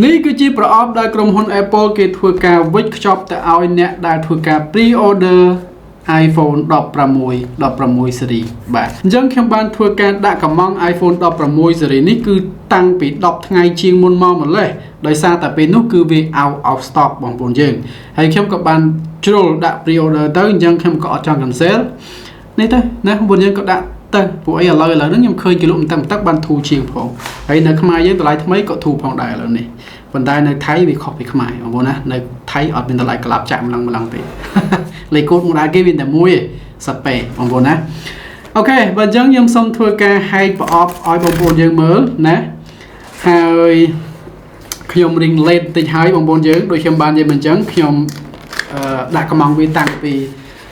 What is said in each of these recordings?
នេះគឺជាប្រអប់ដែលក្រុមហ៊ុន Apple គេធ្វើការវិចខ្ចប់ទៅឲ្យអ្នកដែលធ្វើការ pre-order iPhone 16 series បាទអញ្ចឹងខ្ញុំបានធ្វើការដាក់កម្មង់ iPhone 16 series នេះគឺតាំងពី10ថ្ងៃជាងមុនមកម្លេះដោយសារតែពេលនោះគឺវា out of stock បងប្អូនយើងហើយខ្ញុំក៏បានជ្រុលដាក់ pre-order ទៅអញ្ចឹងខ្ញុំក៏អត់ចង់ cancel នេះទៅណាបងប្អូនយើងក៏ដាក់ទៅពួកអីឥឡូវហ្នឹងខ្ញុំឃើញគេលក់តែបានធូរជាងផងហើយនៅខ្មែរយើងតម្លៃថ្មីក៏ធូរផងដែរឥឡូវនេះប៉ុន្តែនៅថៃវាខុសពីខ្មែរបងប្អូនណានៅថៃអត់មានតម្លៃក្លាប់ចាក់ម្លឹងទេលេខកូដមួយដែរគេមានតែមួយឯងសាប់ពេបងប្អូនណាអូខេបើអញ្ចឹងខ្ញុំសូមធ្វើការហែកប្រអប់ឲ្យបងប្អូនយើងមើលណាហើយខ្ញុំរីងលេតបន្តិចហើយបងប្អូនយើងដូចខ្ញុំបាននិយាយអញ្ចឹងខ្ញុំដាក់កម្មង់វាតាំងពី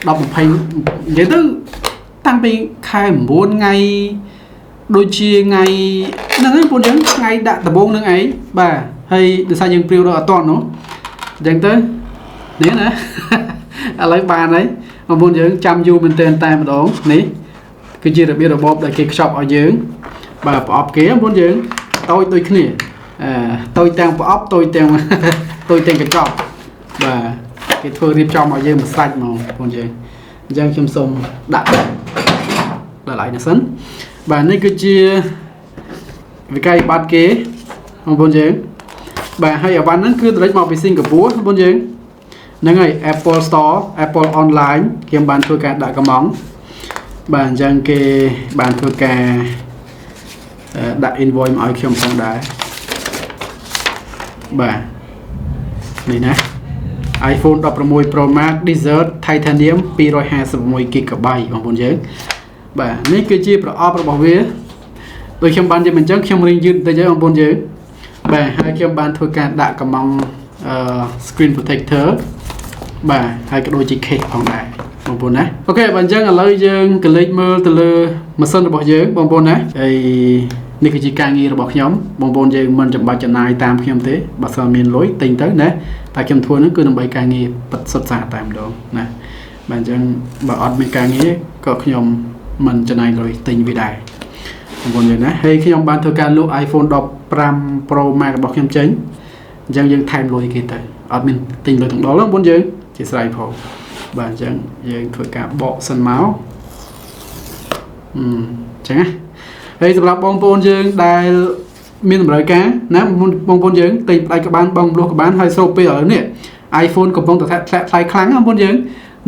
10 20និយាយទៅតាំងពីខែ9ថ្ងៃដូចជាថ្ងៃហ្នឹងហើយបងប្អូនយើងថ្ងៃដាក់ដំបូងនឹងឯងបាទហើយដោយសារយើងព្រាវដល់អត់តនោះអញ្ចឹងទៅនេះណាឥឡូវបានហើយបងប្អូនយើងចាំយូរមែនទែនតែម្ដងនេះគឺជារបៀបរបបដែលគេខ្ចប់ឲ្យយើងបាទប្រអប់គេបងប្អូនយើងតូចដូចគ្នាតូចទាំងប្រអប់តូចទាំងកញ្ចក់បាទគេធ្វើរៀបចំឲ្យយើងមួយសាច់ហ្មងបងប្អូនយើងអញ្ចឹងខ្ញុំសូមដាក់ដល់ឯនេះសិនបាទនេះគឺជាវិក័យប័ណ្ណគេបងប្អូនយើងបាទហើយអវ៉ាន់ហ្នឹងគឺdirectមកពីសិង្ហបុរីបងប្អូនយើងហ្នឹងហើយ Apple Store Apple Online ខ្ញុំបានធ្វើការដាក់កម្មង់បាទអញ្ចឹងគេបានធ្វើការដាក់ invoice មកឲ្យខ្ញុំផងដែរបាទនេះណា iPhone 16 Pro Max Desert Titanium 256GB បងប្អូនយើងបាទនេះគឺជាប្រអប់របស់វាដូចខ្ញុំបាននិយាយអញ្ចឹងខ្ញុំរៀងយឺតបន្តិចហើយបងប្អូនយើងបាទហើយខ្ញុំបានធ្វើការដាក់កម្មង់screen protector បាទហើយក៏ដូចជា case ផងដែរបងប្អូនណាអូខេបើអញ្ចឹងឥឡូវយើងក៏លេចមើលទៅលើម៉ាស៊ីនរបស់យើងបងប្អូនណាហើយនេះគឺជាការងាររបស់ខ្ញុំបងប្អូនយើងមិនចាំបាច់ចំណាយតាមខ្ញុំទេបើសិនមានលុយទិញទៅណាតែខ្ញុំធ្វើនោះគឺដើម្បីការងារពិតសុទ្ធសាធតែម្ដងណាបាទអញ្ចឹងបើអត់មានការងារក៏ខ្ញុំមិនចំណាយលុយទិញវាដែរបងប្អូនយើងណាហើយខ្ញុំបានធ្វើការលក់ iPhone 15 Pro Max របស់ខ្ញុំចេញអញ្ចឹងយើងថែមលុយគេទៅអត់មានទិញលុយទាំងដុលទេបងប្អូនយើងជាស្រ័យផងបាទអញ្ចឹងយើងធ្វើការបកសិនមកអញ្ចឹងណាហើយសម្រាប់បងប្អូនយើងដែលមានតម្រូវការណាបងប្អូនយើងទិញផ្ដាច់ក៏បានបងលក់ក៏បានហើយស្រូបពេលឥឡូវនេះ iPhone កំពុងតែធ្លាក់ថ្លៃខ្លាំងណាបងប្អូនយើង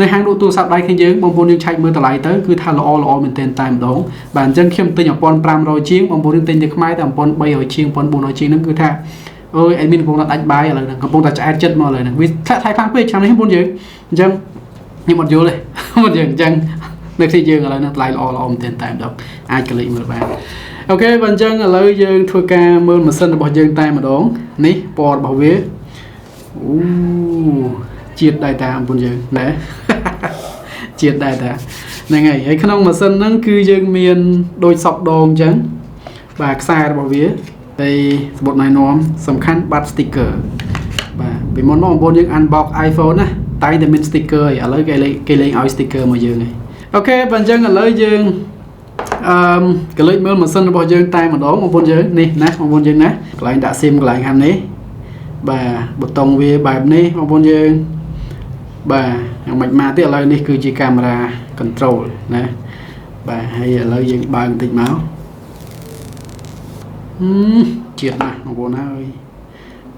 នៅហាងលក់ទូរស័ព្ទដៃគ្នាយើងបងប្អូនយើងឆែកមើលតម្លៃទៅគឺថាល្អមែនទែនតែម្ដងបាទអញ្ចឹងខ្ញុំទិញ1500ជាងបងប្អូនយើងទិញនៅខ្មែរតែ1300ជាង1400ជាងហ្នឹងគឺថាអូយអេមីនកំពុងតែដាច់បាយឥឡូវហ្នឹងកំពុងតែឆ្អែតចិត្តមកឥឡូវហ្នឹងវាធ្លាក់ថ្លៃខ្លាំងពេកឆ្នាំនេះបងប្អូនយើងអញ្ចឹងខ្ញុំអត់យល់ទេបងប្អូនយើងអញ្ចឹងនៅទីយើងឥឡូវហ្នឹងថ្លៃល្អមែនទែនតែម្ដងអាចកលិចមើលបានអូខេបើអញ្ចឹងឥឡូវយើងធ្វើការមើលម៉ាស៊ីនរបស់យើងតែម្ដងនេះពណ៌របស់វាអូជាតិដែរតាបងប្អូនយើងណាជាតិដែរតាហ្នឹងហើយក្នុងម៉ាស៊ីនហ្នឹងគឺយើងមានដូចសក់ដងអញ្ចឹងបាទខ្សែរបស់វាហើយសម្បត្តិណែនាំសំខាន់បាត់ sticker បាទពីមុនមកបងប្អូនយើង unbox iPhone ណាតែតែមាន sticker ហើយឥឡូវគេលេងឲ្យ sticker មកយើងហើយអូខេបើអញ្ចឹងឥឡូវយើងក៏លេចមើលម៉ាស៊ីនរបស់យើងតែម្ដងបងប្អូនយើងនេះណាបងប្អូនយើងណាកន្លែងដាក់ SIM កន្លែងខាងនេះបាទប៊ូតុងវាបែបនេះបងប្អូនយើងបាទយ៉ាងម៉េចមកទៀតឥឡូវនេះគឺជាកាមេរ៉ា control ណាបាទហើយឥឡូវយើងបើកបន្តិចមកជាតិណាស់បងប្អូនអើយ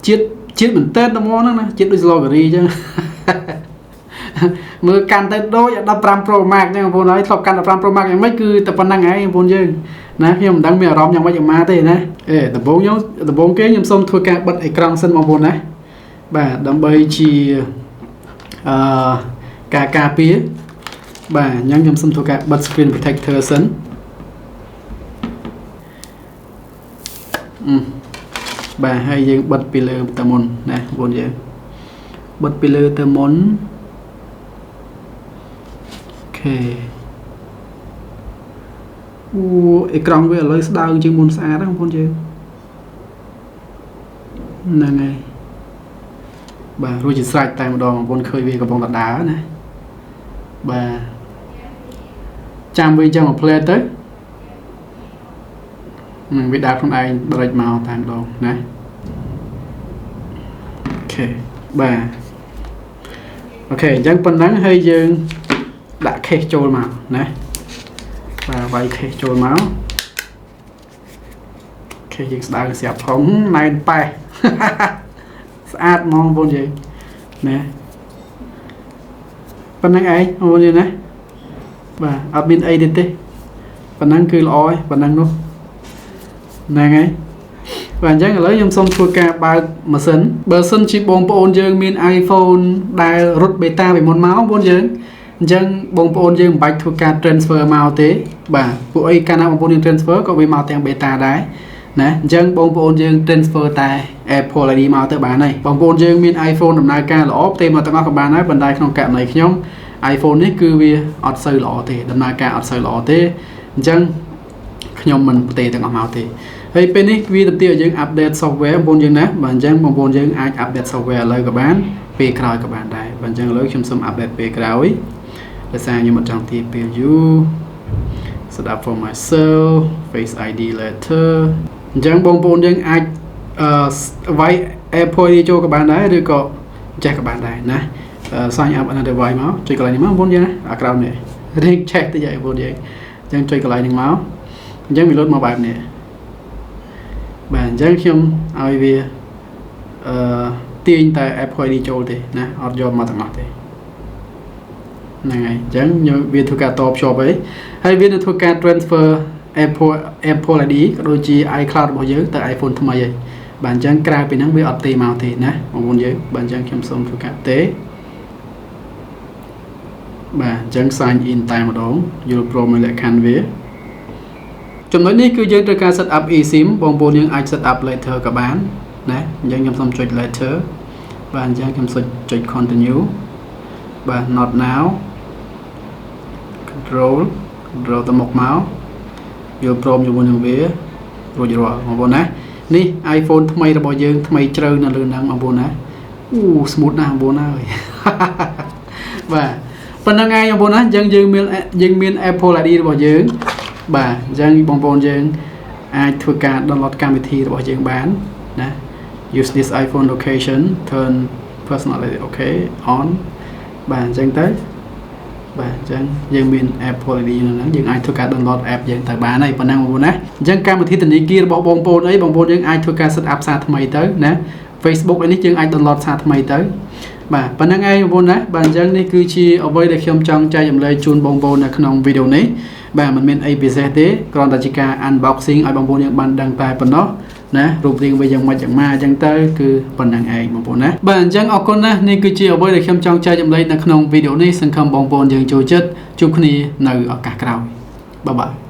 ជាតិមែនតើត្មងហ្នឹងណាជាតិដូច Slovery អញ្ចឹងមើលកាន់ទៅដូច15 Pro Max ហ្នឹងបងប្អូនហើយធ្លាប់កាន់15 Pro Max យ៉ាងម៉េចគឺតែប៉ុណ្្នឹងឯងបងប្អូនយើងណាខ្ញុំមិនដឹងមានអារម្មណ៍យ៉ាងម៉េចយ៉ាងម៉ាទេណាដំបូងគេខ្ញុំសូមធ្វើការបិទអេក្រង់សិនបងប្អូនណាបាទដើម្បីជាការការពារបាទអញ្ចឹងខ្ញុំសូមធ្វើការបិទ screen protector សិនបាទហើយយើងបិទពីលើទៅមុនណាបងប្អូនយើងបិទពីលើទៅមុនអូខេអូអេក្រង់វាឥឡូវស្ដើងជាងមុនស្អាតណាបងប្អូនយើងហ្នឹងហើយបាទរួចជាស្រេចតែម្ដងបងប្អូនឃើញវាកំពុងតែដើរណាបាទចាំវាចឹងមកផ្លែទៅនឹងវាដើរខ្លួនឯង direct មកតែម្ដងណា ខេបាទអូខេអញ្ចឹងប៉ុណ្ណឹងហើយយើងដាក់ case ចូលមកណាបាទវាយ case ចូលមក case យើងស្ដើងស្រាប់ផងណែនប៉ែស្អាតហ្មងបងយើងណាប៉ុណ្ណឹងឯងបងយើងណាបាទអត់មានអីទេប៉ុណ្ណឹងគឺល្អហើយប៉ុណ្ណឹងនោះហ្នឹងហើយបាទអញ្ចឹងឥឡូវខ្ញុំសូមធ្វើការបើកម៉ាស៊ីនបើសិនជាបងប្អូនយើងមាន iPhone ដែលរត់ beta ពីមុនមកបងយើងអញ្ចឹងបងប្អូនយើងមិនបាច់ធ្វើការ transfer មកទេបាទពួកអីកាលណាបងប្អូនយើង transfer ក៏វាមកទាំង beta ដែរណាអញ្ចឹងបងប្អូនយើង transfer តែ Apple ID មកទៅបានហើយបងប្អូនយើងមាន iPhone ដំណើរការល្អផ្ទេរមកទាំងអស់ក៏បានដែរប៉ុន្តែក្នុងករណីខ្ញុំ iPhone នេះគឺវាអត់សូវល្អទេដំណើរការអត់សូវល្អទេអញ្ចឹងខ្ញុំមិនផ្ទេរទាំងអស់មកទេហើយពេលនេះវាទៅឲ្យយើង update software បងប្អូនយើងណាបាទអញ្ចឹងបងប្អូនយើងអាច update software ឥឡូវក៏បានពេលក្រោយក៏បានដែរបាទអញ្ចឹងឥឡូវខ្ញុំសូម update ពេលក្រោយដោយសារខ្ញុំអត់ចង់ទារពេលយូរ set up for myself face ID later អញ្ចឹងបងប្អូនយើងអាចវាយ Apple ID ចូលក៏បានដែរឬក៏ចេះក៏បានដែរណាsign up another device មកចុចកន្លែងនេះមកបងប្អូនយើងណាអាក្រោមនេះ ring check តិចឲ្យបងប្អូនយើងអញ្ចឹងចុចកន្លែងនេះមកអញ្ចឹងវាលោតមកបែបនេះបាទអញ្ចឹងខ្ញុំឲ្យវាទាញតែ Apple ID ចូលទេណាអត់យកមកទាំងអស់ទេហ្នឹងហើយអញ្ចឹងវាធ្វើការតភ្ជាប់ហើយវានឹងធ្វើការ transfer Apple ID ក៏ដូចជា iCloud របស់យើងទៅ iPhone ថ្មីហើយបាទអញ្ចឹងក្រៅពីហ្នឹងវាអត់ទេមកទេណាបងប្អូនយើងបាទអញ្ចឹងខ្ញុំសូមធ្វើការទេបាទអញ្ចឹង sign in តែម្ដងយល់ព្រមនៅលក្ខខណ្ឌវាចំណុចនេះគឺយើងត្រូវការ set up eSIM បងប្អូនយើងអាច set up later ក៏បានណាអញ្ចឹងខ្ញុំសូមចុច later បាទអញ្ចឹងខ្ញុំចុច continue បាទ not now control ទៅមុខមកយល់ព្រមជាមួយនឹងវារួចរាល់បងប្អូនណានេះ iPhone ថ្មីរបស់យើងថ្មីជ្រៅនៅលើហ្នឹងបងប្អូនណាអូ smooth ណាស់បងប្អូនណាបាទប៉ុណ្្នឹងឯងបងប្អូនណាអញ្ចឹងយើងមាន Apple ID របស់យើងបាទអញ្ចឹងបងប្អូនយើងអាចធ្វើការ download កម្មវិធីរបស់យើងបានណា use this iPhone location turn personality okay on បាទអញ្ចឹងទៅបាទអញ្ចឹងយើងមាន Apple ID ហ្នឹងយើងអាចធ្វើការ download app យើងទៅបានហើយប៉ុណ្ណឹងបងប្អូនណាអញ្ចឹងកម្មវិធីធនាគាររបស់បងប្អូនអីបងប្អូនយើងអាចធ្វើការ set up សារថ្មីទៅណា Facebook នេះយើងអាច download សារថ្មីទៅបាទប៉ុណ្ណឹងឯងបងប្អូនណាបាទអញ្ចឹងនេះគឺជាអ្វីដែលខ្ញុំចង់ចែករំលែកជូនបងប្អូននៅក្នុងវីដេអូនេះបាទមិនមានអីពិសេសទេគ្រាន់តែជាការ unboxing ឲ្យបងប្អូនយើងបានដឹងតែប៉ុណ្ណោះណារូបរាងវាយ៉ាងម៉េចយ៉ាងម៉ាអញ្ចឹងទៅគឺប៉ុណ្ណឹងឯងបងប្អូនណាបាទអញ្ចឹងអរគុណណាស់នេះគឺជាអ្វីដែលខ្ញុំចង់ចែករំលែកនៅក្នុងវីដេអូនេះសង្ឃឹមបងប្អូនយើងចូលចិត្តជួបគ្នានៅឱកាសក្រោយបាយបាយ